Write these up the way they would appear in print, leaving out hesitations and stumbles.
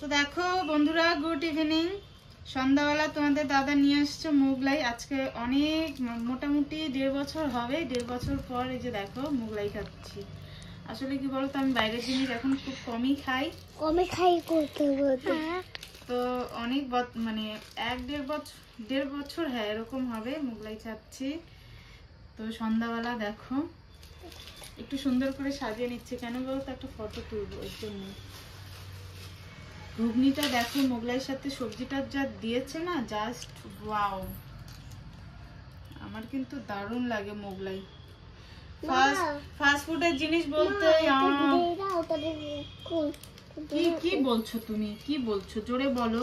তো দেখো বন্ধুরা, গুড ইভিনিং। সন্ধ্যাবেলা তোমাদের দাদা নিয়ে আসছে মোগলাই। আজকে অনেক মোটামুটি 1.5 বছর হবে, 1.5 বছর পর এই যে দেখো মোগলাই খাচ্ছি। আসলে কি বলতো, আমি বাইরের জিনিস এখন খুব কমই খাই করতে তো অনেক মানে 1.5 বছর হ্যাঁ এরকম হবে মোগলাই খাচ্ছি। তো সন্ধ্যাবেলা দেখো একটু সুন্দর করে সাজিয়ে নিচ্ছে, কেন বলতো একটা ফটো তুলবো এর জন্য। ঘুগনিটা দেখো মোগলাইয়ের সাথে সবজিটা যা দিয়েছে না, জাস্ট ওয়াও। আমার কিন্তু দারুণ লাগে মোগলাই। ফাস্ট ফুডের জিনিস বলতে কি বলছো তুমি, কি বলছো জোরে বলো।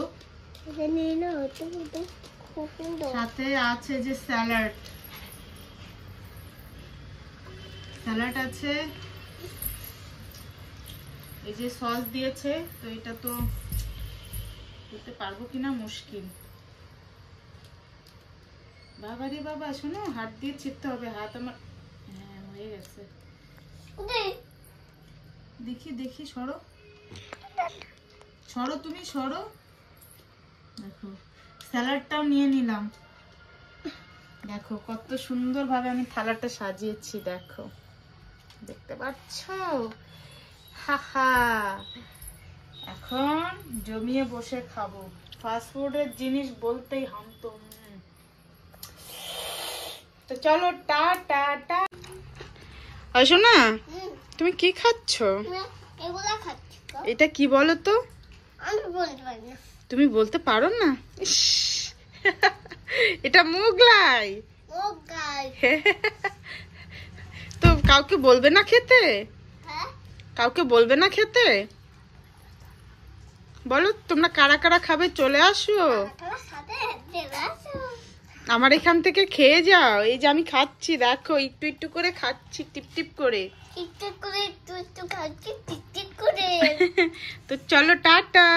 সাথে আছে যে স্যালাড আছে, এই যে সস দিয়েছে। তো এটা তো করতে পারবো কিনা মুশকিল। বাবা রে বাবা, শোনো হাত দিয়ে ছিটতে হবে, হাত আমার হ্যাঁ হয়ে গেছে। দেখি সরো তুমি সরো। দেখো স্যালাডটাও নিয়ে নিলাম। দেখো কত সুন্দর ভাবে আমি থালাটা সাজিয়েছি, দেখো দেখতে পাচ্ছ। হাহা, এখন জমিয়ে বসে খাবো। ফাস্ট ফুডের জিনিস বলতেই হাম তো। তো চলো টাটা। আসো না, তুমি কি খাচ্ছ? এটা কি বলো তো? তুমি বলতে পারো না? এটা মোগলাই। তো কাউকে বলবে না খেতে? কাউকে বলবে না খেতে? বলো তোমরা কারা কারা খাবে, চলে আসো আমার এখান থেকে খেয়ে যাও। এই যে আমি খাচ্ছি, দেখো একটু একটু করে খাচ্ছি, টিপ টিপ করে। তো চলো টাটা।